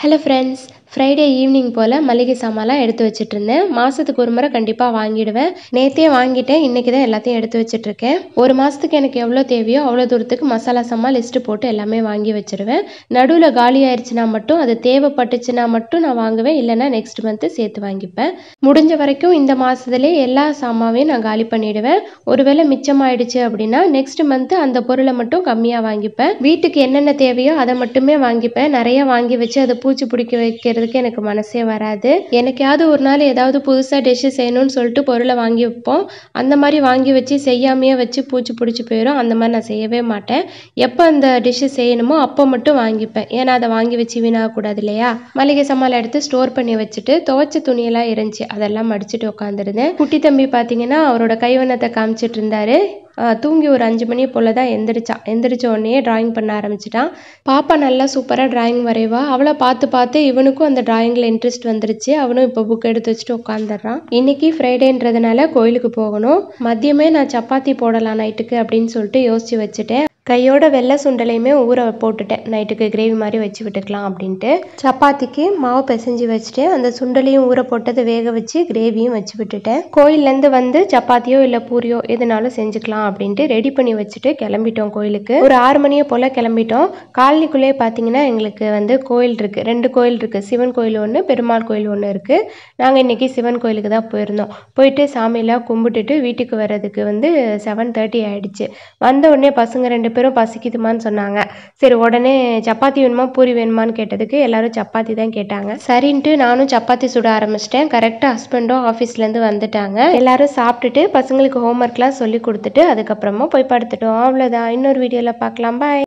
Hello friends, Friday evening போல் மளிகை சாமான்லாம் எடுத்து வச்சுட்ருந்தேன். மாதத்துக்கு ஒரு முறை கண்டிப்பாக வாங்கிடுவேன். நேற்றே வாங்கிட்டேன், இன்றைக்கி தான் எல்லாத்தையும் எடுத்து வச்சுட்ருக்கேன். ஒரு மாதத்துக்கு எனக்கு எவ்வளோ தேவையோ அவ்வளோ தூரத்துக்கு மசாலா சாமான் லிஸ்ட்டு போட்டு எல்லாமே வாங்கி வச்சுருவேன். நடுவில் காலி ஆயிடுச்சுன்னா மட்டும், அது தேவைப்பட்டுச்சுன்னா மட்டும் நான் வாங்குவேன். இல்லைன்னா நெக்ஸ்ட் மந்த்து சேர்த்து வாங்கிப்பேன். முடிஞ்ச வரைக்கும் இந்த மாதத்துலேயே எல்லா சாமாவையும் நான் காலி பண்ணிவிடுவேன். ஒருவேளை மிச்சமாயிடுச்சு அப்படின்னா நெக்ஸ்ட் மந்த்து அந்த பொருளை மட்டும் கம்மியாக வாங்கிப்பேன். வீட்டுக்கு என்னென்ன தேவையோ அதை மட்டுமே வாங்கிப்பேன். நிறைய வாங்கி வச்சு அதை பூச்சி பிடிக்க வைக்கிறதுக்கு எனக்கு மனசே வராது. எனக்காவது ஒரு நாள் ஏதாவது புதுசாக டிஷ்ஷு செய்யணும்னு சொல்லிட்டு பொருளை வாங்கி வைப்போம். அந்த மாதிரி வாங்கி வச்சு செய்யாமையே வச்சு பூச்சி பிடிச்சி போயிடும். அந்த மாதிரி நான் செய்யவே மாட்டேன். எப்போ அந்த டிஷ்ஷு செய்யணுமோ அப்போ மட்டும் வாங்கிப்பேன். ஏன்னா அதை வாங்கி வச்சு வீணாகக்கூடாது இல்லையா. மளிகை சாமான் எடுத்து ஸ்டோர் பண்ணி வச்சுட்டு துவைச்ச துணியெல்லாம் இருந்துச்சு, அதெல்லாம் மடிச்சுட்டு உட்காந்துருந்தேன். குட்டி தம்பி பார்த்தீங்கன்னா அவரோட கைவண்ணத்தை காமிச்சிட்டு இருந்தாரு. தூங்கி ஒரு 5 மணி போல் தான் எந்திரிச்ச உடனே ட்ராயிங் பண்ண ஆரம்பிச்சிட்டான். பாப்பா நல்லா சூப்பராக ட்ராயிங் வரைவா. அவளை பார்த்து இவனுக்கும் அந்த ட்ராயிங்கில் இன்ட்ரெஸ்ட் வந்துருச்சு. அவனும் இப்போ புக் எடுத்து வச்சுட்டு உட்காந்துடுறான். இன்னைக்கு ஃப்ரைடேன்றதுனால கோயிலுக்கு போகணும். மதியமே நான் சப்பாத்தி போடலாம் நைட்டுக்கு அப்படின்னு சொல்லிட்டு யோசிச்சு வச்சுட்டேன். கையோட வெள்ளை சுண்டலையுமே ஊற போட்டுட்டேன், நைட்டுக்கு கிரேவி மாதிரி வச்சு விட்டுக்கலாம் அப்படின்ட்டு. சப்பாத்திக்கு மாவு பிசைஞ்சு வச்சுட்டு அந்த சுண்டலையும் ஊற போட்டது வேக வச்சு கிரேவியும் வச்சு விட்டுட்டேன். கோயிலேருந்து வந்து சப்பாத்தியோ இல்லை பூரியோ எதுனாலும் செஞ்சுக்கலாம் அப்படின்ட்டு ரெடி பண்ணி வச்சுட்டு கிளம்பிட்டோம் கோயிலுக்கு. ஒரு 6 மணியை போல் கிளம்பிட்டோம். காலனிக்குள்ளே பார்த்தீங்கன்னா எங்களுக்கு வந்து கோயில் இருக்குது, 2 கோயில் இருக்குது. சிவன் கோயில் ஒன்று, பெருமாள் கோயில் ஒன்று இருக்குது. நாங்கள் இன்றைக்கி சிவன் கோயிலுக்கு தான் போயிருந்தோம். போயிட்டு சாமியெல்லாம் கும்பிட்டுட்டு வீட்டுக்கு வர்றதுக்கு வந்து 7:30 ஆகிடுச்சு. வந்த உடனே பசங்க 2 பேரும் பசிக்குதுமான்னு சொன்னாங்க. சரி, உடனே சப்பாத்தி வேணுமா பூரி வேணுமான்னு கேட்டதுக்கு எல்லாரும் சப்பாத்தி தான் கேட்டாங்க. சரின்ட்டு நானும் சப்பாத்தி சுட ஆரம்பிச்சிட்டேன். கரெக்டாக ஹஸ்பண்டும் ஆஃபீஸ்லேருந்து வந்துட்டாங்க. எல்லாரும் சாப்பிட்டுட்டு பசங்களுக்கு ஹோம்ஒர்க்லாம் சொல்லி கொடுத்துட்டு அதுக்கப்புறமா போய் படுத்துட்டோம். அவ்வளோதான். இன்னொரு வீடியோவில் பார்க்கலாம். பாய்.